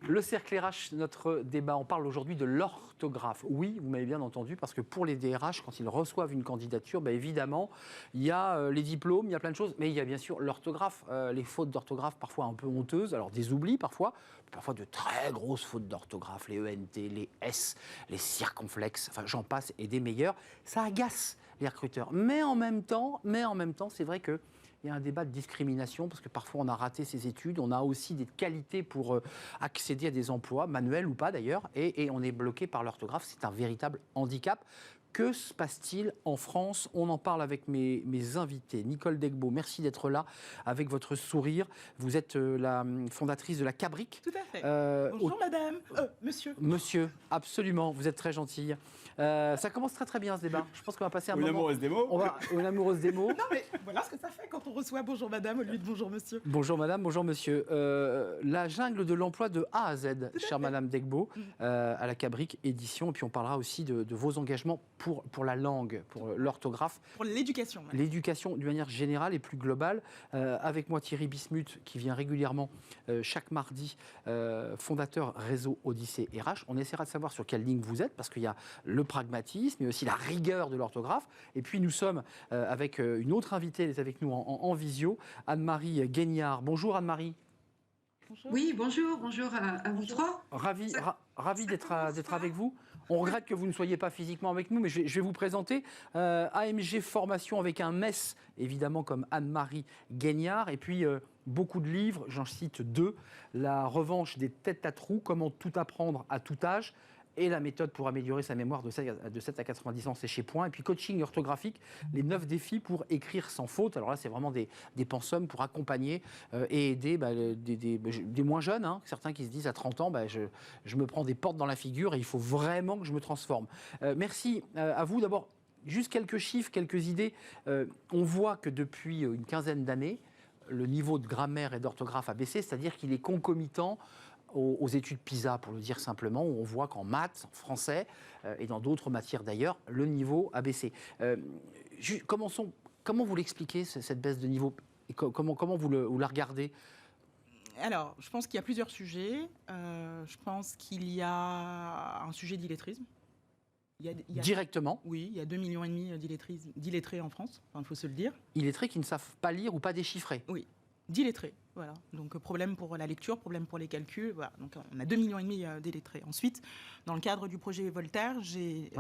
Le cercle RH, notre débat, on parle aujourd'hui de l'orthographe. Oui, vous m'avez bien entendu, parce que pour les DRH, quand ils reçoivent une candidature, évidemment, il y a les diplômes, il y a plein de choses, mais il y a bien sûr l'orthographe, les fautes d'orthographe parfois un peu honteuses, alors des oublis parfois de très grosses fautes d'orthographe, les ENT, les S, les circonflexes, enfin j'en passe, et des meilleurs. Ça agace les recruteurs. Mais en même temps, c'est vrai que il y a un débat de discrimination parce que parfois on a raté ses études, on a aussi des qualités pour accéder à des emplois, manuels ou pas d'ailleurs, et on est bloqué par l'orthographe. C'est un véritable handicap. Que se passe-t-il en France? On en parle avec mes invités. Nicole Degbaud, merci d'être là avec votre sourire. Vous êtes la fondatrice de la Cabrique. Tout à fait. Bonjour madame, monsieur. Monsieur, absolument, vous êtes très gentille. Ça commence très très bien ce débat. Je pense qu'on va passer un moment... Une amoureuse des mots. Une amoureuse des mots. Non mais voilà ce que ça fait quand on reçoit bonjour madame au lieu de bonjour monsieur. Bonjour madame, bonjour monsieur. La jungle de l'emploi de A à Z, chère madame Degbaud, à la Cabrique édition. Et puis on parlera aussi de vos engagements pour la langue, pour l'orthographe. Pour l'éducation. Même. L'éducation d'une manière générale et plus globale. Avec moi Thierry Bismuth, qui vient régulièrement chaque mardi, fondateur réseau Odyssée RH. On essaiera de savoir sur quelle ligne vous êtes, parce qu'il y a le pragmatisme, mais aussi la rigueur de l'orthographe. Et puis nous sommes avec une autre invitée, elle est avec nous en visio, Anne-Marie Guignard. Bonjour Anne-Marie. Bonjour. Oui, bonjour à vous trois. Ravi d'être avec vous. On regrette que vous ne soyez pas physiquement avec nous, mais je vais vous présenter AMG Formation avec un MES, évidemment comme Anne-Marie Guignard, et puis beaucoup de livres, j'en cite 2, La revanche des têtes à trous, comment tout apprendre à tout âge, et la méthode pour améliorer sa mémoire de 7 à 90 ans, c'est chez Point. Et puis coaching orthographique, les 9 défis pour écrire sans faute. Alors là, c'est vraiment des pensums pour accompagner et aider des moins jeunes, hein, certains qui se disent à 30 ans, je me prends des portes dans la figure et il faut vraiment que je me transforme. Merci à vous. D'abord, juste quelques chiffres, quelques idées. On voit que depuis une quinzaine d'années, le niveau de grammaire et d'orthographe a baissé, c'est-à-dire qu'il est concomitant aux études PISA, pour le dire simplement, où on voit qu'en maths, en français et dans d'autres matières d'ailleurs, le niveau a baissé. Comment vous l'expliquez, cette baisse de niveau? Et comment vous la regardez? Alors, je pense qu'il y a plusieurs sujets. Je pense qu'il y a un sujet d'illettrisme. Directement? Oui, il y a 2,5 millions d'illettrés en France, il faut se le dire. Illettrés qui ne savent pas lire ou pas déchiffrer? Oui. D'illettrés, voilà. Donc problème pour la lecture, problème pour les calculs, voilà. Donc on a 2,5 millions d'illettrés. Ensuite, dans le cadre du projet Voltaire, j'ai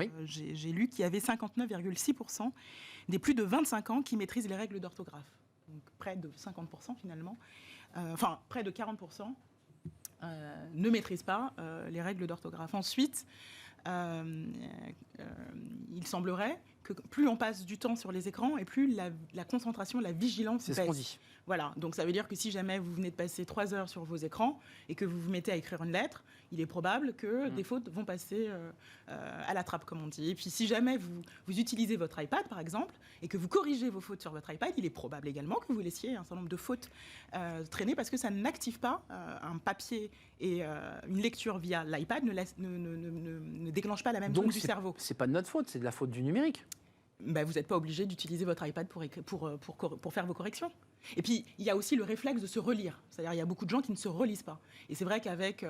lu qu'il y avait 59,6% des plus de 25 ans qui maîtrisent les règles d'orthographe. Donc près de 50% finalement, près de 40% ne maîtrisent pas les règles d'orthographe. Ensuite, il semblerait que plus on passe du temps sur les écrans et plus la concentration, la vigilance baisse. C'est ce qu'on dit. Voilà, donc ça veut dire que si jamais vous venez de passer 3 heures sur vos écrans et que vous vous mettez à écrire une lettre, il est probable que des fautes vont passer à la trappe, comme on dit. Et puis si jamais vous utilisez votre iPad, par exemple, et que vous corrigez vos fautes sur votre iPad, il est probable également que vous laissiez un certain nombre de fautes traîner parce que ça n'active pas un papier et une lecture via l'iPad ne déclenche pas la même zone du cerveau. C'est pas de notre faute, c'est de la faute du numérique. Vous n'êtes pas obligé d'utiliser votre iPad pour faire vos corrections. Et puis, il y a aussi le réflexe de se relire. C'est-à-dire il y a beaucoup de gens qui ne se relisent pas. Et c'est vrai qu'avec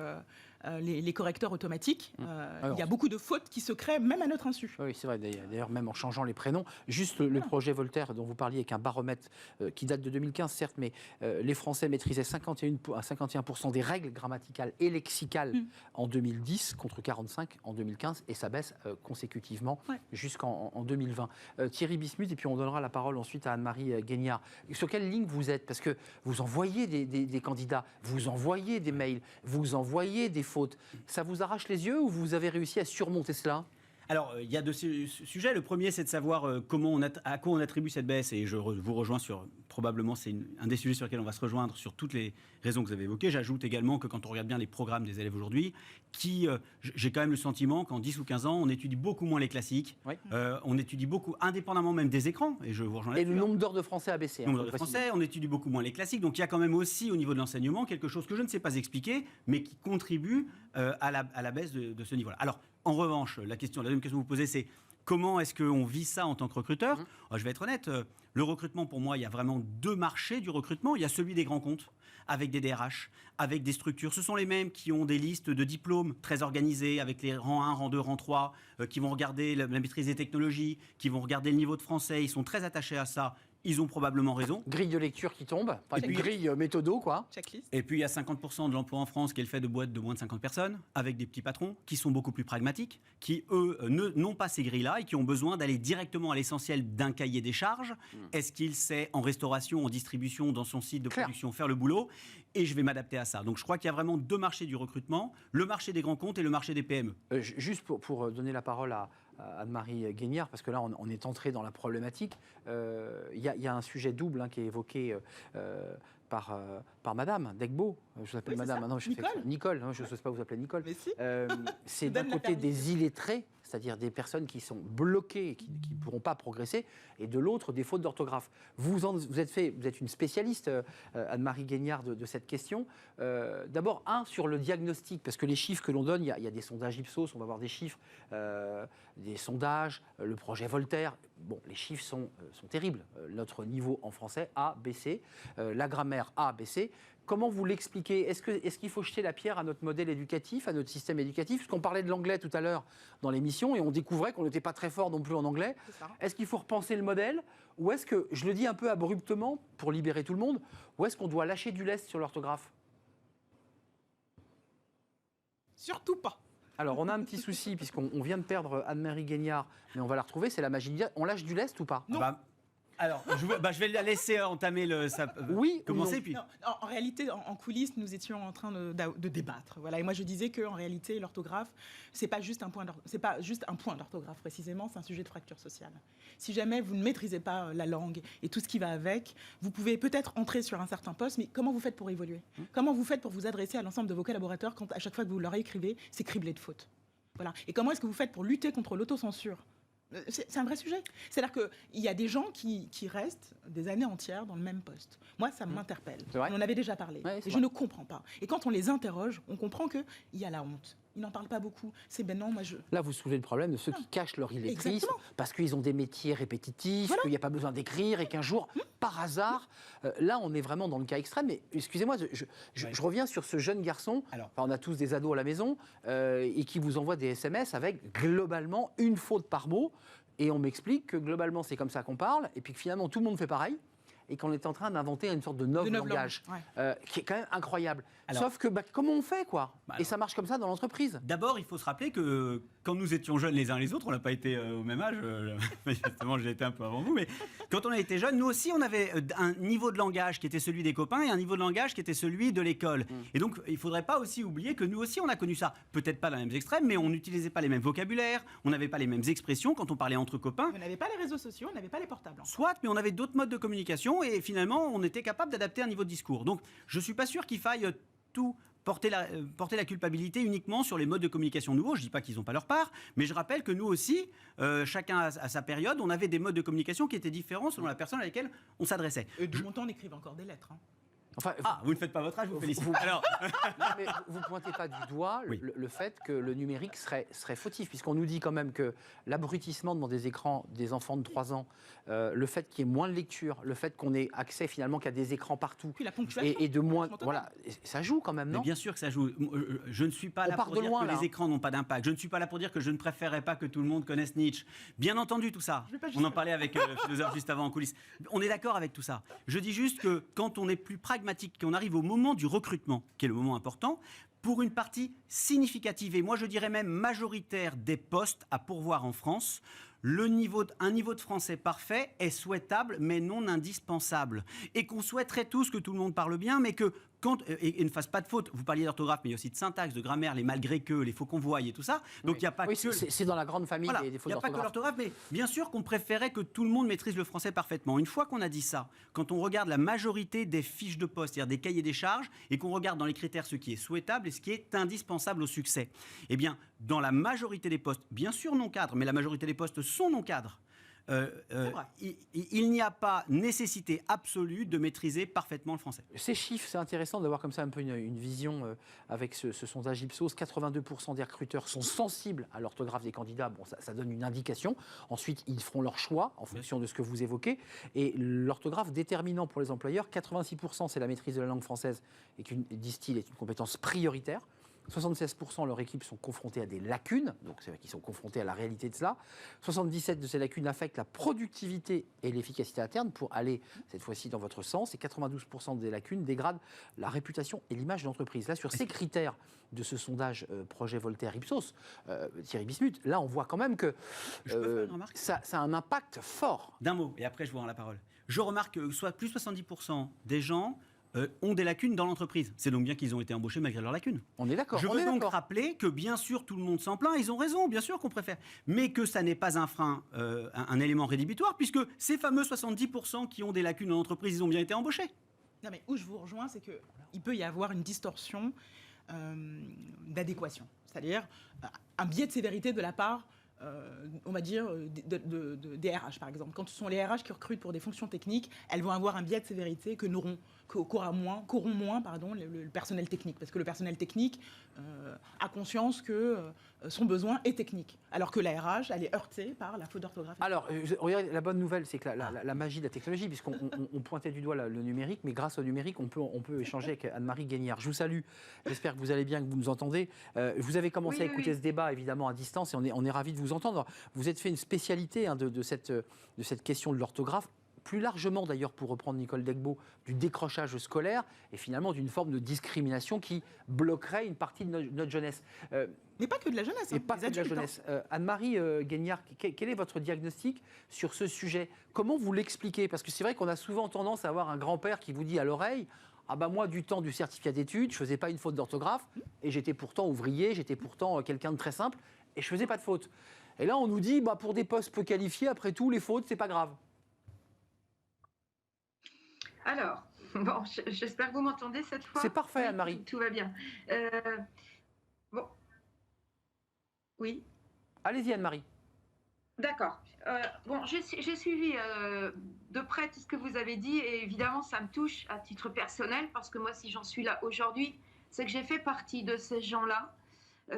les correcteurs automatiques, il y a beaucoup de fautes qui se créent, même à notre insu. Oui, c'est vrai. D'ailleurs, même en changeant les prénoms. Juste le projet Voltaire, dont vous parliez, avec un baromètre qui date de 2015, certes, mais les Français maîtrisaient 51% des règles grammaticales et lexicales en 2010, contre 45% en 2015, et ça baisse consécutivement jusqu'en 2020. Thierry Bismuth, et puis on donnera la parole ensuite à Anne-Marie Guignard. Sur quelle ligne vous êtes? Parce que vous envoyez des candidats, vous envoyez des mails, vous envoyez des fautes. Ça vous arrache les yeux ou vous avez réussi à surmonter cela? Alors, il y a deux sujets. Le premier, c'est de savoir à quoi on attribue cette baisse. Et je vous rejoins sur, probablement, c'est un des sujets sur lesquels on va se rejoindre sur toutes les raisons que vous avez évoquées. J'ajoute également que quand on regarde bien les programmes des élèves aujourd'hui, j'ai quand même le sentiment qu'en 10 ou 15 ans, on étudie beaucoup moins les classiques. Oui. On étudie beaucoup, indépendamment même des écrans. Et je vous rejoins là-dessus. Et le nombre d'heures de français a baissé. Le nombre d'heures de français, on étudie beaucoup moins les classiques. Donc, il y a quand même aussi, au niveau de l'enseignement, quelque chose que je ne sais pas expliquer, mais qui contribue à la baisse de ce niveau-là. Alors, en revanche, la deuxième question que vous posez, c'est comment est-ce qu'on vit ça en tant que recruteur? Je vais être honnête, le recrutement, pour moi, il y a vraiment 2 marchés du recrutement. Il y a celui des grands comptes, avec des DRH, avec des structures. Ce sont les mêmes qui ont des listes de diplômes très organisées, avec les rangs 1, rang 2, rang 3, qui vont regarder la maîtrise des technologies, qui vont regarder le niveau de français. Ils sont très attachés à ça. Ils ont probablement raison. Grille de lecture qui tombe, Et puis- grille méthodo, quoi. Checklist. Et puis il y a 50% de l'emploi en France qui est le fait de boîtes de moins de 50 personnes, avec des petits patrons qui sont beaucoup plus pragmatiques, qui eux n'ont pas ces grilles-là et qui ont besoin d'aller directement à l'essentiel d'un cahier des charges. Est-ce qu'il sait en restauration, en distribution, dans son site de Clair. production faire le boulot? Et je vais m'adapter à ça. Donc je crois qu'il y a vraiment deux marchés du recrutement, le marché des grands comptes et le marché des PME. Juste pour donner la parole à Anne-Marie Guignard, parce que là, on est entré dans la problématique. Il y a un sujet double qui est évoqué par Madame Degbeau. Je vous appelle Oui, c'est Madame. ça. Ah non, je Nicole. Nicole. Non, je n'ose pas vous appeler Nicole. Mais si. C'est Donne d'un la côté permission. des illettrés, c'est-à-dire des personnes qui sont bloquées, qui ne pourront pas progresser, et de l'autre, des fautes d'orthographe. Vous êtes une spécialiste, Anne-Marie Guignard, de cette question. D'abord, sur le diagnostic, parce que les chiffres que l'on donne, il y a des sondages Ipsos, on va voir des chiffres, des sondages, le projet Voltaire. Bon, les chiffres sont terribles. Notre niveau en français a baissé, la grammaire a baissé. Comment vous l'expliquez? Est-ce qu'il faut jeter la pierre à notre modèle éducatif, à notre système éducatif? Parce qu'on parlait de l'anglais tout à l'heure dans l'émission et on découvrait qu'on n'était pas très fort non plus en anglais. C'est ça. Est-ce qu'il faut repenser le modèle? Ou est-ce que, je le dis un peu abruptement pour libérer tout le monde, ou est-ce qu'on doit lâcher du lest sur l'orthographe? Surtout pas. Alors, on a un petit souci puisqu'on vient de perdre Anne-Marie Guignard, mais on va la retrouver, c'est la magie. On lâche du lest ou pas? Non. Alors, je vais la laisser entamer Oui ou commencer, non? puis... Non, en réalité, en coulisses, nous étions en train de débattre. Voilà. Et moi, je disais qu'en réalité, l'orthographe, c'est pas juste un point d'orthographe précisément, c'est un sujet de fracture sociale. Si jamais vous ne maîtrisez pas la langue et tout ce qui va avec, vous pouvez peut-être entrer sur un certain poste, mais comment vous faites pour évoluer? Comment vous faites pour vous adresser à l'ensemble de vos collaborateurs quand à chaque fois que vous leur écrivez, c'est criblé de fautes? Voilà. Et comment est-ce que vous faites pour lutter contre l'autocensure? C'est un vrai sujet. C'est-à-dire qu'il y a des gens qui restent des années entières dans le même poste. Moi, ça m'interpelle. C'est vrai. On en avait déjà parlé. Ouais, c'est Et je vrai. ne comprends pas. Et quand on les interroge, on comprend qu'il y a la honte. Ils n'en parlent pas beaucoup. C'est ben non, moi je... Là, vous soulevez le problème de ceux qui cachent leur illettrisme Exactement. parce qu'ils ont des métiers répétitifs, Voilà. qu'il n'y a pas besoin d'écrire et qu'un jour, par hasard, là, on est vraiment dans le cas extrême. Mais excusez-moi, je reviens sur ce jeune garçon. Alors. Enfin, on a tous des ados à la maison et qui vous envoient des SMS avec globalement une faute par mot. Et on m'explique que globalement, c'est comme ça qu'on parle et puis que finalement, tout le monde fait pareil. Et qu'on est en train d'inventer une sorte de neuf langage, qui est quand même incroyable. Alors- Sauf que, comment on fait, quoi? Bah Et ça marche comme ça dans l'entreprise. D'abord, il faut se rappeler que quand nous étions jeunes les uns les autres, on n'a pas été au même âge, manifestement j'ai été un peu avant vous, mais quand on a été jeunes, nous aussi on avait un niveau de langage qui était celui des copains et un niveau de langage qui était celui de l'école. Et donc il ne faudrait pas aussi oublier que nous aussi on a connu ça. Peut-être pas dans les mêmes extrêmes, mais on n'utilisait pas les mêmes vocabulaires, on n'avait pas les mêmes expressions quand on parlait entre copains. On n'avait pas les réseaux sociaux, on n'avait pas les portables. Soit, mais on avait d'autres modes de communication et finalement on était capable d'adapter un niveau de discours. Donc je ne suis pas sûr qu'il faille tout porter la culpabilité uniquement sur les modes de communication nouveaux. Je ne dis pas qu'ils n'ont pas leur part, mais je rappelle que nous aussi, chacun à sa période, on avait des modes de communication qui étaient différents selon la personne à laquelle on s'adressait. Et de mon temps, on écrivait encore des lettres. Enfin, Ah, vous ne faites pas votre âge, je vous félicite. vous- Alors, non, mais vous pointez pas du doigt Oui. le fait que le numérique serait fautif, puisqu'on nous dit quand même que l'abrutissement devant des écrans des enfants de 3 ans, le fait qu'il y ait moins de lecture, le fait qu'on ait accès finalement qu'à des écrans partout, Puis la ponctuation. et de moins... Franchement, Voilà, ça joue quand même, mais non? bien sûr que ça joue. Je ne suis pas On là part pour de dire loin, que là, les hein. écrans n'ont pas d'impact. Je ne suis pas là pour dire que je ne préférerais pas que tout le monde connaisse Nietzsche. Bien entendu, tout ça. Je vais pas On en jusque-là. parlait avec le philosophe juste avant en coulisses. On est d'accord avec tout ça. Je dis juste que quand on est plus pragmatique, qu'on arrive au moment du recrutement, qui est le moment important, pour une partie significative, et moi je dirais même majoritaire des postes à pourvoir en France, un niveau de français parfait est souhaitable, mais non indispensable. Et qu'on souhaiterait tous que tout le monde parle bien, mais que et ne fasse pas de faute. Vous parliez d'orthographe, mais il y a aussi de syntaxe, de grammaire, les malgré que, les faux qu'on voie et tout ça. Donc il n'y a pas Oui, que... c'est dans la grande famille Voilà, des il fautes n'y a pas que d'orthographe. l'orthographe, mais bien sûr qu'on préférait que tout le monde maîtrise le français parfaitement. Une fois qu'on a dit ça, quand on regarde la majorité des fiches de poste, c'est-à-dire des cahiers des charges, et qu'on regarde dans les critères ce qui est souhaitable et ce qui est indispensable au succès, eh bien, dans la majorité des postes, bien sûr non cadres, mais la majorité des postes sont non cadres, il n'y a pas nécessité absolue de maîtriser parfaitement le français. Ces chiffres, c'est intéressant d'avoir comme ça un peu une vision avec ce sondage Ipsos. 82% des recruteurs sont sensibles à l'orthographe des candidats. Bon, ça donne une indication. Ensuite, ils feront leur choix en fonction de ce que vous évoquez. Et l'orthographe déterminant pour les employeurs, 86% c'est la maîtrise de la langue française et disent-ils est une compétence prioritaire. 76% de leurs équipes sont confrontées à des lacunes, donc c'est vrai qu'ils sont confrontés à la réalité de cela. 77% de ces lacunes affectent la productivité et l'efficacité interne pour aller, cette fois-ci, dans votre sens. Et 92% des lacunes dégradent la réputation et l'image de l'entreprise. Là, sur ces critères de ce sondage projet Voltaire-Ipsos, Thierry Bismuth, là, on voit quand même que ça a un impact fort. D'un mot, et après je vous rends la parole. Je remarque que plus 70% des gens ont des lacunes dans l'entreprise. C'est donc bien qu'ils ont été embauchés malgré leurs lacunes. On est d'accord. Je veux donc rappeler que bien sûr tout le monde s'en plaint, ils ont raison, bien sûr qu'on préfère, mais que ça n'est pas un frein, un élément rédhibitoire, puisque ces fameux 70% qui ont des lacunes dans l'entreprise, ils ont bien été embauchés. Non mais où je vous rejoins, c'est qu'il peut y avoir une distorsion d'adéquation, c'est-à-dire un biais de sévérité de la part on va dire, des RH, par exemple. Quand ce sont les RH qui recrutent pour des fonctions techniques, elles vont avoir un biais de sévérité qu'auront moins le personnel technique. Parce que le personnel technique a conscience que son besoin est technique. Alors que la RH, elle est heurtée par la faute d'orthographe. Alors, regardez, la bonne nouvelle, c'est que la magie de la technologie, puisqu'on pointait du doigt le numérique, mais grâce au numérique, on peut échanger avec Anne-Marie Guignard. Je vous salue. J'espère que vous allez bien, que vous nous entendez. Vous avez commencé à écouter ce débat, évidemment, à distance, et on est ravis de vous entendre. Vous êtes fait une spécialité de cette question de l'orthographe, plus largement d'ailleurs, pour reprendre Nicole Degbaud, du décrochage scolaire et finalement d'une forme de discrimination qui bloquerait une partie de notre jeunesse. Mais pas que de la jeunesse. Et pas que de la jeunesse. Anne-Marie Guignard, quel est votre diagnostic sur ce sujet? Comment vous l'expliquez? Parce que c'est vrai qu'on a souvent tendance à avoir un grand-père qui vous dit à l'oreille: ah bah moi, du temps du certificat d'études, je faisais pas une faute d'orthographe et j'étais pourtant ouvrier, j'étais pourtant quelqu'un de très simple et je faisais pas de faute. Et là, on nous dit, bah, pour des postes peu qualifiés, après tout, les fautes, c'est pas grave. Alors, bon, j'espère que vous m'entendez cette fois. C'est parfait, Anne-Marie. Tout va bien. Bon. Oui. Allez-y, Anne-Marie. D'accord. Bon, j'ai suivi de près tout ce que vous avez dit et évidemment, ça me touche à titre personnel parce que moi, si j'en suis là aujourd'hui, c'est que j'ai fait partie de ces gens-là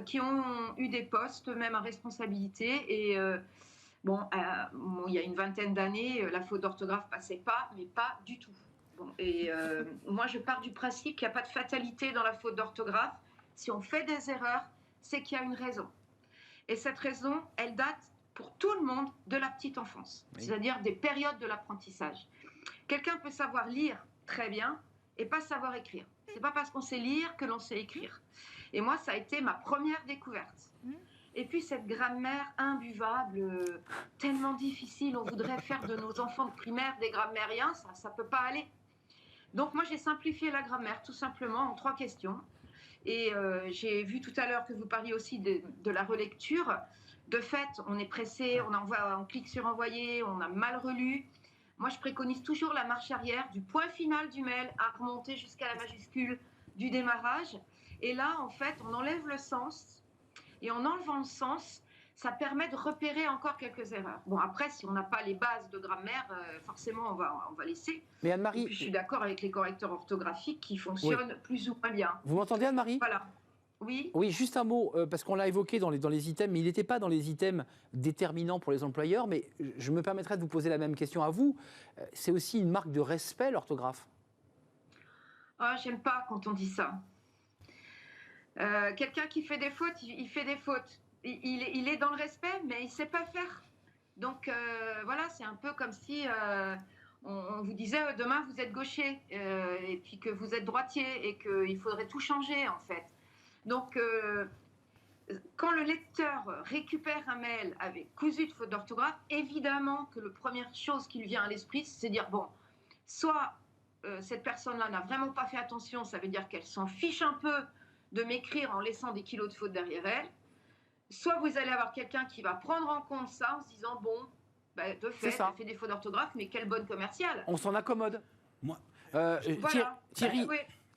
qui ont eu des postes, même à responsabilité. Et il y a une vingtaine d'années, la faute d'orthographe passait pas, mais pas du tout. Bon, et moi, je pars du principe qu'il n'y a pas de fatalité dans la faute d'orthographe. Si on fait des erreurs, c'est qu'il y a une raison. Et cette raison, elle date pour tout le monde de la petite enfance, c'est-à-dire des périodes de l'apprentissage. Quelqu'un peut savoir lire très bien et pas savoir écrire. C'est pas parce qu'on sait lire que l'on sait écrire. Et moi, ça a été ma première découverte. Et puis cette grammaire imbuvable, tellement difficile, on voudrait faire de nos enfants de primaire des grammairiens, ça peut pas aller. Donc moi, j'ai simplifié la grammaire tout simplement en 3 questions. Et j'ai vu tout à l'heure que vous parliez aussi de la relecture. De fait, on est pressé, on clique sur envoyer, on a mal relu. Moi, je préconise toujours la marche arrière, du point final du mail à remonter jusqu'à la majuscule du démarrage. Et là, en fait, on enlève le sens. Et en enlevant le sens, ça permet de repérer encore quelques erreurs. Bon, après, si on n'a pas les bases de grammaire, forcément, on va laisser. Mais Anne-Marie... Je suis d'accord avec les correcteurs orthographiques qui fonctionnent plus ou moins bien. Vous m'entendez, Anne-Marie? Voilà. Oui. Oui, juste un mot, parce qu'on l'a évoqué dans les items, mais il n'était pas dans les items déterminants pour les employeurs, mais je me permettrai de vous poser la même question à vous. C'est aussi une marque de respect, l'orthographe? Ah, j'aime pas quand on dit ça. Quelqu'un qui fait des fautes, il fait des fautes. Il est dans le respect, mais il ne sait pas faire. Donc voilà, c'est un peu comme si on vous disait demain vous êtes gaucher et puis que vous êtes droitier et qu'il faudrait tout changer en fait. Donc quand le lecteur récupère un mail avec cousu de faute d'orthographe, évidemment que la première chose qui lui vient à l'esprit, c'est de dire bon, soit cette personne-là n'a vraiment pas fait attention, ça veut dire qu'elle s'en fiche un peu de m'écrire en laissant des kilos de fautes derrière elle. Soit vous allez avoir quelqu'un qui va prendre en compte ça en se disant bon, de fait, elle fait des fautes d'orthographe, mais quelle bonne commerciale. On s'en accommode. Moi, voilà. Thierry,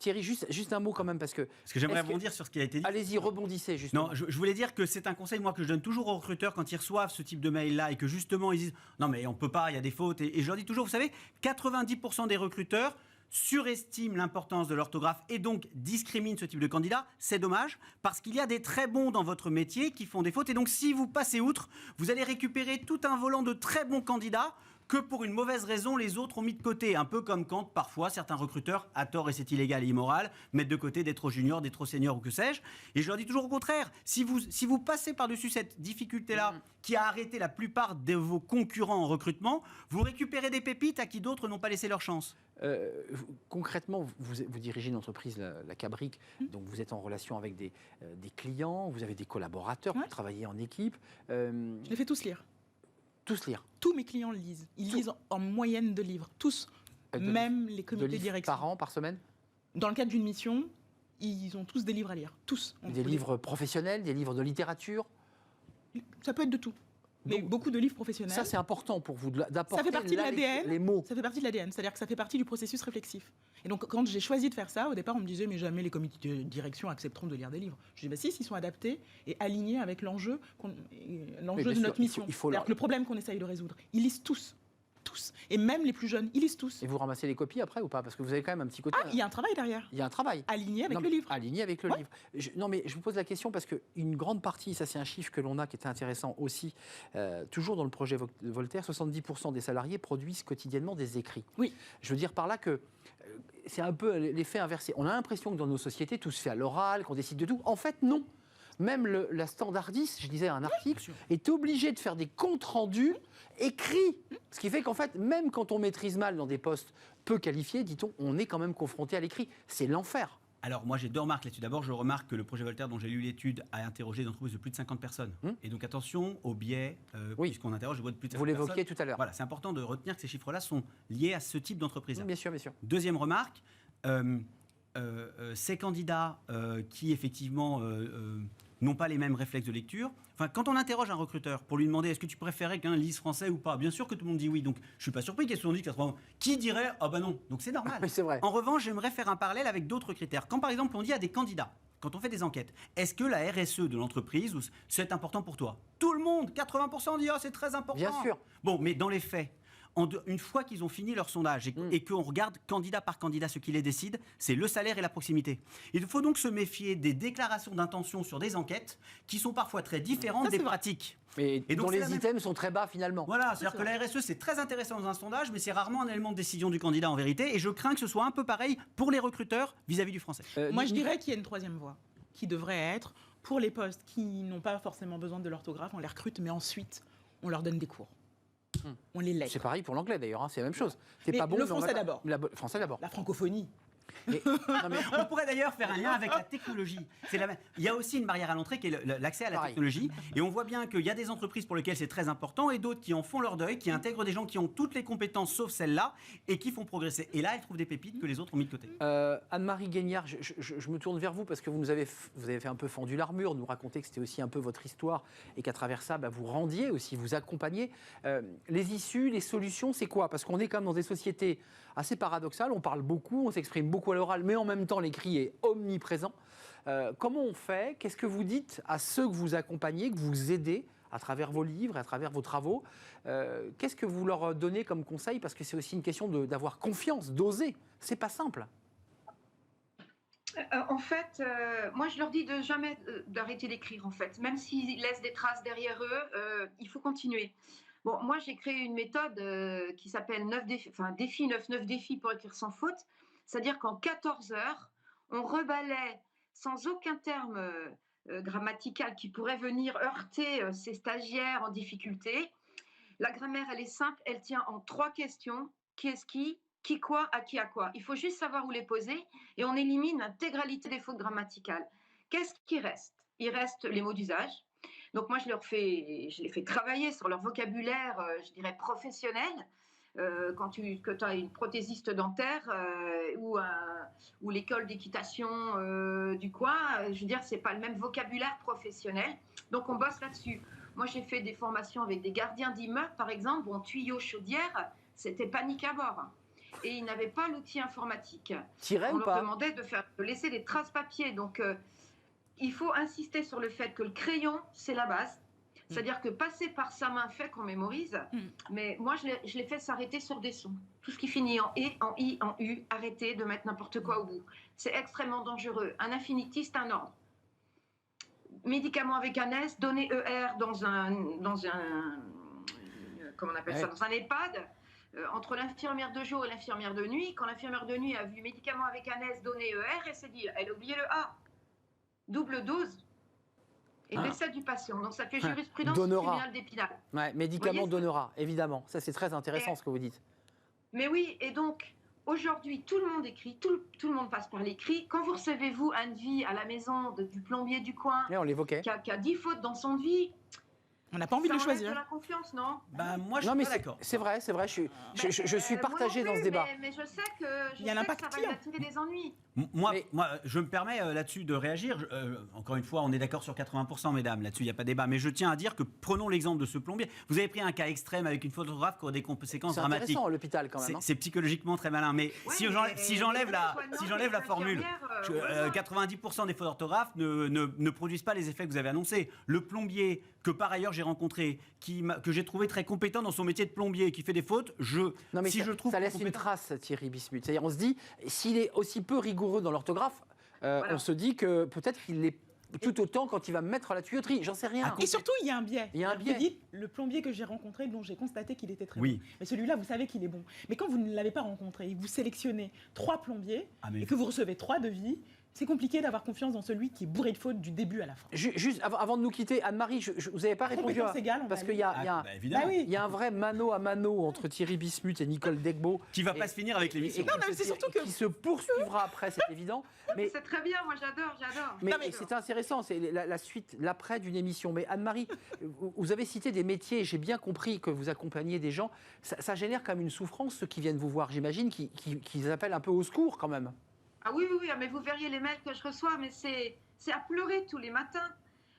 Thierry, juste un mot quand même, parce que j'aimerais est-ce que- rebondir sur ce qui a été dit. allez-y, rebondissez justement. Non, je voulais dire que c'est un conseil, moi, que je donne toujours aux recruteurs quand ils reçoivent ce type de mail-là et que justement ils disent non, mais on peut pas, il y a des fautes. Et je leur dis toujours, vous savez, 90% des recruteurs surestiment l'importance de l'orthographe et donc discriminent ce type de candidat. C'est dommage parce qu'il y a des très bons dans votre métier qui font des fautes. Et donc, si vous passez outre, vous allez récupérer tout un volant de très bons candidats que pour une mauvaise raison, les autres ont mis de côté. Un peu comme quand, parfois, certains recruteurs, à tort et c'est illégal et immoral, mettent de côté des trop juniors, des trop seniors ou que sais-je. Et je leur dis toujours au contraire, si vous passez par-dessus cette difficulté-là qui a arrêté la plupart de vos concurrents en recrutement, vous récupérez des pépites à qui d'autres n'ont pas laissé leur chance. Concrètement, vous dirigez une entreprise, la Cabric, donc vous êtes en relation avec des clients, vous avez des collaborateurs, vous travaillez en équipe. Je les fais tous lire. Tous lire. Tous mes clients lisent. Ils lisent en moyenne 2 livres. Tous. Même les comités de direction. Par an, par semaine? Dans le cadre d'une mission, ils ont tous des livres à lire. Tous. Des livres professionnels, des livres de littérature? Ça peut être de tout. Mais Donc, beaucoup de livres professionnels. Ça, c'est important pour vous d'apporter Ça fait partie de l'ADN. les mots. Ça fait partie de l'ADN, c'est-à-dire que ça fait partie du processus réflexif. Et donc, quand j'ai choisi de faire ça, au départ, on me disait, mais jamais les comités de direction accepteront de lire des livres. Je dis, bah si, s'ils sont adaptés et alignés avec l'enjeu de notre mission. C'est-à-dire que le problème qu'on essaye de résoudre, ils lisent tous. Tous. Et même les plus jeunes, ils lisent tous. Et vous ramassez les copies après ou pas? Parce que vous avez quand même un petit côté. Ah, il y a un travail derrière. Il y a un travail. Aligné avec le livre. Aligné avec le livre. Non, mais je vous pose la question parce qu'une grande partie, ça c'est un chiffre que l'on a qui est intéressant aussi, toujours dans le projet Voltaire, 70% des salariés produisent quotidiennement des écrits. Oui. Je veux dire par là que c'est un peu l'effet inversé. On a l'impression que dans nos sociétés, tout se fait à l'oral, qu'on décide de tout. En fait, non. Même la standardiste, je disais un article, est obligée de faire des comptes rendus écrits. Ce qui fait qu'en fait, même quand on maîtrise mal dans des postes peu qualifiés, dit-on, on est quand même confronté à l'écrit. C'est l'enfer. Alors moi j'ai 2 remarques là-dessus. D'abord je remarque que le projet Voltaire dont j'ai lu l'étude a interrogé des entreprises de plus de 50 personnes. Et donc attention au biais, puisqu'on interroge de plus de 50 personnes. Vous l'évoquiez tout à l'heure. Voilà, c'est important de retenir que ces chiffres-là sont liés à ce type d'entreprise. Bien sûr, bien sûr. Deuxième remarque, ces candidats qui effectivement n'ont pas les mêmes réflexes de lecture. Enfin, quand on interroge un recruteur pour lui demander est-ce que tu préférais qu'un lise français ou pas, bien sûr que tout le monde dit oui. Donc je suis pas surpris qu'ils se sont dit 80. Qui dirait ah bah non. Donc c'est normal. Oui, c'est vrai. En revanche, j'aimerais faire un parallèle avec d'autres critères. Quand par exemple on dit à des candidats, quand on fait des enquêtes, est-ce que la RSE de l'entreprise c'est important pour toi? Tout le monde, 80% dit ah c'est très important. Bien sûr. Bon, mais dans les faits. Une fois qu'ils ont fini leur sondage et qu'on regarde candidat par candidat ce qui les décide, c'est le salaire et la proximité. Il faut donc se méfier des déclarations d'intention sur des enquêtes qui sont parfois très différentes des pratiques. Et donc dont les items sont très bas finalement. Voilà, c'est-à-dire que la RSE c'est très intéressant dans un sondage, mais c'est rarement un élément de décision du candidat en vérité. Et je crains que ce soit un peu pareil pour les recruteurs vis-à-vis du français. Moi je dirais qu'il y a une troisième voie qui devrait être pour les postes qui n'ont pas forcément besoin de l'orthographe, on les recrute, mais ensuite on leur donne des cours. On les lègue. C'est pareil pour l'anglais d'ailleurs, hein, c'est la même chose. C'est mais pas bon, le français d'abord. Français d'abord. La francophonie. Mais, on pourrait d'ailleurs faire un lien avec la technologie. Il y a aussi une barrière à l'entrée qui est l'accès à la technologie. Et on voit bien qu'il y a des entreprises pour lesquelles c'est très important et d'autres qui en font leur deuil, qui intègrent des gens qui ont toutes les compétences sauf celles-là et qui font progresser. Et là, elles trouvent des pépites que les autres ont mis de côté. Anne-Marie Guignard, je me tourne vers vous parce que vous avez fait un peu fendu l'armure, nous raconter que c'était aussi un peu votre histoire et qu'à travers ça, vous rendiez aussi, vous accompagnez. Les issues, les solutions, c'est quoi? Parce qu'on est quand même dans des sociétés assez paradoxales, on parle beaucoup, on s'exprime beaucoup à l'oral, mais en même temps, l'écrit est omniprésent. Comment on fait? Qu'est-ce que vous dites à ceux que vous accompagnez, que vous aidez à travers vos livres, à travers vos travaux? Qu'est-ce que vous leur donnez comme conseil? Parce que c'est aussi une question d'avoir confiance, d'oser. C'est pas simple. En fait, moi je leur dis de jamais d'arrêter d'écrire en fait. Même s'ils laissent des traces derrière eux, il faut continuer. Bon, moi j'ai créé une méthode qui s'appelle 9 défis pour écrire sans faute. C'est-à-dire qu'en 14 heures, on rebalaie sans aucun terme grammatical qui pourrait venir heurter ces stagiaires en difficulté. La grammaire, elle est simple, elle tient en 3 questions. Qui est-ce qui quoi, à qui, à quoi. Il faut juste savoir où les poser et on élimine l'intégralité des fautes grammaticales. Qu'est-ce qui reste? Il reste les mots d'usage. Donc moi, je les fais travailler sur leur vocabulaire, je dirais, professionnel. Quand tu as une prothésiste dentaire ou l'école d'équitation du coin, je veux dire, c'est pas le même vocabulaire professionnel. Donc on bosse là-dessus. Moi, j'ai fait des formations avec des gardiens d'immeubles, par exemple, tuyau chaudière, c'était panique à bord. et ils n'avaient pas l'outil informatique. Tiret On ou leur pas? demandait de laisser des traces papier. Donc, il faut insister sur le fait que le crayon, c'est la base. C'est-à-dire que passer par sa main fait qu'on mémorise. Mais moi, je l'ai fait s'arrêter sur des sons. Tout ce qui finit en « et », en « i », en « u », arrêtez de mettre n'importe quoi au bout. C'est extrêmement dangereux. Un infinitif, c'est un ordre. Médicament avec un S, donner ER dans un comment on appelle ça, dans un EHPAD, entre l'infirmière de jour et l'infirmière de nuit. Quand l'infirmière de nuit a vu médicament avec un S, donner ER, elle s'est dit, elle a oublié le A. Double dose et décès du patient. Donc ça fait jurisprudence du tribunal d'Épinal. Ouais, médicament donnera, évidemment. Ça, c'est très intéressant ce que vous dites. Mais oui, et donc, aujourd'hui, tout le monde écrit, tout le monde passe par l'écrit. Quand vous recevez, vous, un devis à la maison du plombier du coin, Et on l'évoquait. qui a 10 fautes dans son devis, On n'a pas envie de le ça enlève choisir. de la confiance, non? Bah, moi, je Non, suis mais pas d'accord. c'est vrai, je suis partagé moi non dans ce plus, débat. Mais je sais que, Il y a l'impact ça va client. attirer des ennuis. Moi, je me permets là-dessus de réagir. Encore une fois, on est d'accord sur 80%, mesdames. Là-dessus, il n'y a pas débat. Mais je tiens à dire que prenons l'exemple de ce plombier. Vous avez pris un cas extrême avec une photographe qui a des conséquences C'est dramatiques. intéressant, l'hôpital, quand même. C'est psychologiquement très malin. Mais Ouais, si j'enlève la formule, 90% des fautes d'orthographe ne produisent pas les effets que vous avez annoncés. Le plombier, que par ailleurs j'ai rencontré, que j'ai trouvé très compétent dans son métier de plombier, qui fait des fautes, Non, mais si je trouve ça laisse une compétent- trace, Thierry Bismuth. C'est-à-dire, on se dit, s'il est aussi peu rigoureux dans l'orthographe, Voilà. on se dit que peut-être qu'il l'est tout autant quand il va me mettre à la tuyauterie. J'en sais rien. Et surtout, il y a un biais. Il y a un biais. Vous dites, le plombier que j'ai rencontré, dont j'ai constaté qu'il était très Oui. bon. Mais celui-là, vous savez qu'il est bon. Mais quand vous ne l'avez pas rencontré et que vous sélectionnez 3 plombiers mais- et que vous recevez 3 devis, c'est compliqué d'avoir confiance dans celui qui est bourré de fautes du début à la fin. Juste avant de nous quitter, Anne-Marie, vous n'avez pas répondu Compétence égale, on parce va qu'il y a, évidemment. Bah oui. il y a un vrai mano à mano entre Thierry Bismuth et Nicole Degbaud. Qui va pas se finir avec l'émission. Non, mais c'est surtout que- qui se poursuivra après, c'est évident. Mais C'est très bien, moi j'adore. Mais, Non, mais- c'est intéressant, c'est la suite, l'après d'une émission. Mais Anne-Marie, vous avez cité des métiers, j'ai bien compris que vous accompagnez des gens. Ça génère quand même une souffrance, ceux qui viennent vous voir, j'imagine, qu'ils appellent un peu au secours quand même. Ah oui, mais vous verriez les mails que je reçois, mais c'est à pleurer tous les matins.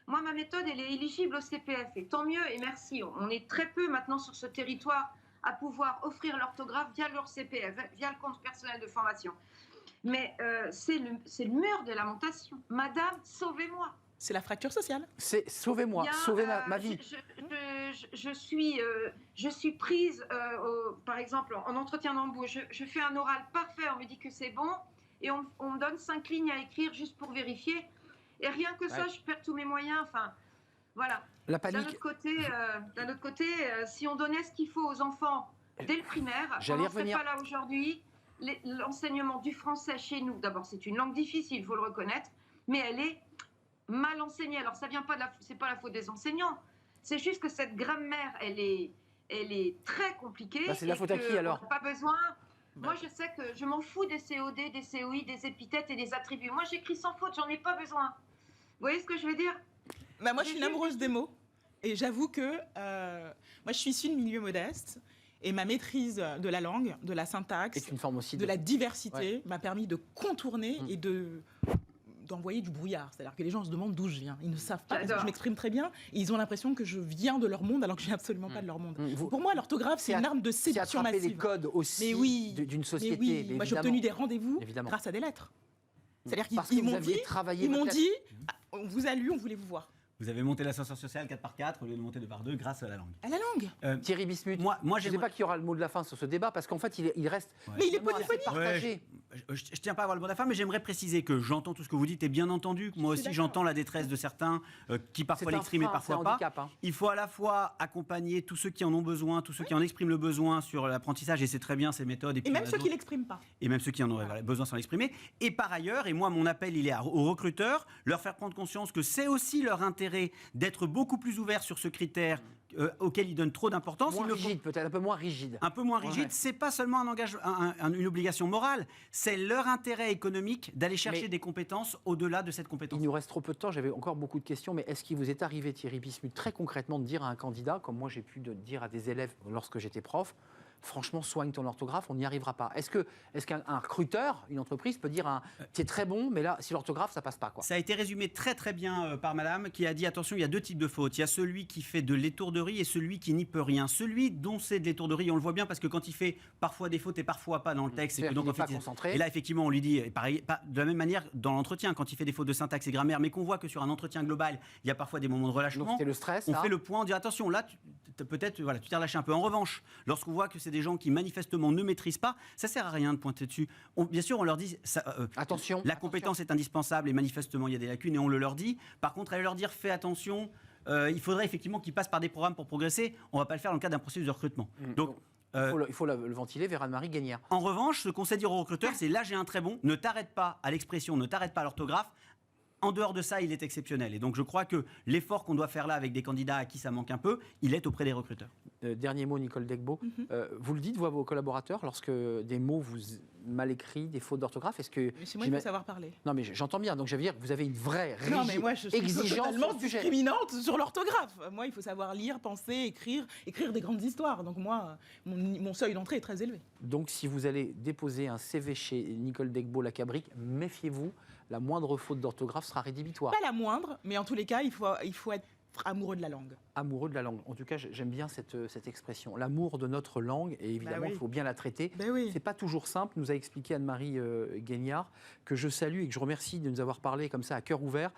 Moi, ma méthode, elle est éligible au CPF, et tant mieux, et merci. On est très peu maintenant sur ce territoire à pouvoir offrir l'orthographe via leur CPF, via le compte personnel de formation. Mais c'est le mur de lamentation. Madame, sauvez-moi. C'est la fracture sociale. C'est sauvez-moi, Il y a, sauvez ma vie. Je suis prise, par exemple, en entretien d'embauche. Je fais un oral parfait, on me dit que c'est bon, et on me donne 5 lignes à écrire juste pour vérifier. Et rien que ça, je perds tous mes moyens. Enfin, voilà. La D'un panique. autre côté, si on donnait ce qu'il faut aux enfants dès le primaire, on J'allais n'en serait revenir. pas là aujourd'hui. L'enseignement du français chez nous, d'abord, c'est une langue difficile, il faut le reconnaître, mais elle est mal enseignée. Alors, ça vient pas c'est pas la faute des enseignants. C'est juste que cette grammaire, elle est très compliquée. Bah, c'est de la et faute à que qui, alors on n'a pas besoin. Moi, je sais que je m'en fous des COD, des COI, des épithètes et des attributs. Moi, j'écris sans faute, j'en ai pas besoin. Vous voyez ce que je veux dire? Bah, moi, je suis une amoureuse des mots. Et j'avoue que moi, je suis issue de milieu modeste. Et ma maîtrise de la langue, de la syntaxe, C'est une forme aussi de la diversité m'a permis de contourner et d'envoyer du brouillard. C'est-à-dire que les gens se demandent d'où je viens. Ils ne savent pas, parce que J'adore. je m'exprime très bien, et ils ont l'impression que je viens de leur monde, alors que je viens absolument pas de leur monde. Pour moi, l'orthographe, c'est une arme de C'est séduction attraper les massive. codes aussi Mais oui, d'une Mais société. oui, mais moi j'ai évidemment. obtenu des rendez-vous Évidemment. grâce à des lettres. C'est-à-dire Parce qu'ils que vous m'ont aviez dit, travaillé ils m'ont votre dit, ah, on vous a lu, on voulait vous voir. Vous avez monté l'ascenseur social 4x4 au lieu de monter 2x2 grâce à la langue. À la langue. Thierry Bismuth, Moi, je ne sais j'aimerais- pas qui aura le mot de la fin sur ce débat, parce qu'en fait, il reste Mais il est vraiment assez polyphonique. partagé. Je tiens pas à avoir le bon affaire, mais j'aimerais préciser que j'entends tout ce que vous dites et bien entendu, moi aussi d'accord. j'entends la détresse de certains qui parfois C'est un l'expriment et frein, parfois c'est un pas. handicap, hein. Il faut à la fois accompagner tous ceux qui en ont besoin, tous ceux qui en expriment le besoin sur l'apprentissage, et c'est très bien ces méthodes. Et puis même il y en a ceux qui d'autres. l'expriment pas. Et même ceux qui en auraient besoin sans l'exprimer. Et par ailleurs, et moi mon appel il est aux recruteurs, leur faire prendre conscience que c'est aussi leur intérêt d'être beaucoup plus ouverts sur ce critère auquel ils donnent trop d'importance. Moins Il le faut- rigide, peut-être un peu moins rigide. un peu moins rigide, Ouais. c'est pas seulement une obligation morale, c'est leur intérêt économique d'aller chercher Mais- des compétences au-delà de cette compétence. Il nous reste trop peu de temps, j'avais encore beaucoup de questions, mais est-ce qu'il vous est arrivé, Thierry Bismuth, très concrètement, de dire à un candidat, comme moi j'ai pu dire à des élèves lorsque j'étais prof, franchement, soigne ton orthographe, on n'y arrivera pas. Est-ce qu'un recruteur, une entreprise peut dire tu es très bon, mais là, si l'orthographe, ça passe pas, quoi. Ça a été résumé très très bien par madame, qui a dit attention, il y a deux types de fautes. Il y a celui qui fait de l'étourderie et celui qui n'y peut rien. Celui dont c'est de l'étourderie, on le voit bien parce que quand il fait parfois des fautes et parfois pas dans le texte, et que donc, il n'est pas concentré. et là effectivement on lui dit, et pareil, de la même manière dans l'entretien, quand il fait des fautes de syntaxe et grammaire, mais qu'on voit que sur un entretien global, il y a parfois des moments de relâchement. Donc, c'est le stress. On fait le point, on dit attention, là peut-être voilà, tu t'es relâché un peu. En revanche, lorsqu'on voit que c'est des gens qui manifestement ne maîtrisent pas, ça sert à rien de pointer dessus. Bien sûr, on leur dit attention, la compétence est indispensable et manifestement il y a des lacunes et on le leur dit. Par contre, aller leur dire fais attention, il faudrait effectivement qu'ils passent par des programmes pour progresser. On ne va pas le faire dans le cadre d'un processus de recrutement. Donc il faut le ventiler vers Anne-Marie Guignard. En revanche, ce qu'on sait dire aux recruteurs, c'est là j'ai un très bon, ne t'arrête pas à l'expression, ne t'arrête pas à l'orthographe. En dehors de ça, il est exceptionnel. Et donc, je crois que l'effort qu'on doit faire là avec des candidats à qui ça manque un peu, il est auprès des recruteurs. Dernier mot, Nicole Degbo. Vous le dites, vous, à vos collaborateurs, lorsque des mots vous mal écrits, des fautes d'orthographe, est-ce que... Mais c'est moi, il faut savoir parler. Non, mais j'entends bien. Donc, je veux dire que vous avez une vraie Non, mais moi, je suis exigence totalement sur le sujet. discriminante sur l'orthographe. Moi, il faut savoir lire, penser, écrire des grandes histoires. Donc, moi, mon seuil d'entrée est très élevé. Donc, si vous allez déposer un CV chez Nicole Degbo-Lacabrique, méfiez-vous, la moindre faute d'orthographe sera rédhibitoire. Pas la moindre, mais en tous les cas, il faut être amoureux de la langue. Amoureux de la langue. En tout cas, j'aime bien cette expression. L'amour de notre langue, et évidemment, il faut bien la traiter. Oui. C'est pas toujours simple, nous a expliqué Anne-Marie Guignard, que je salue et que je remercie de nous avoir parlé comme ça à cœur ouvert.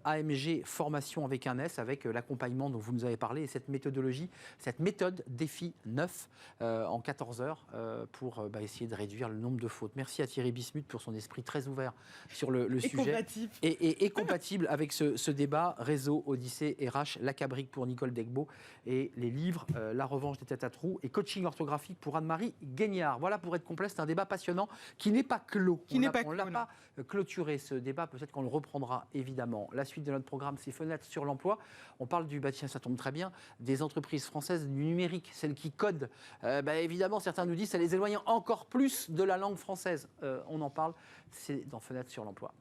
AMG Formation avec un S, avec l'accompagnement dont vous nous avez parlé, et cette méthodologie, cette méthode défi 9 en 14 heures pour essayer de réduire le nombre de fautes. Merci à Thierry Bismuth pour son esprit très ouvert sur le sujet. Et compatible avec ce débat réseau Odyssée RH, Lacabrique pour Nicole Degbo et les livres La revanche des têtes à trous et coaching orthographique pour Anne-Marie Guignard. Voilà, pour être complet, c'est un débat passionnant qui n'est pas clos. On ne l'a pas clôturé, ce débat. Peut-être qu'on le reprendra, évidemment. La suite de notre programme, c'est Fenêtres sur l'emploi. On parle tiens, ça tombe très bien, des entreprises françaises du numérique, celles qui codent. Évidemment, certains nous disent que ça les éloigne encore plus de la langue française. On en parle, c'est dans Fenêtres sur l'emploi.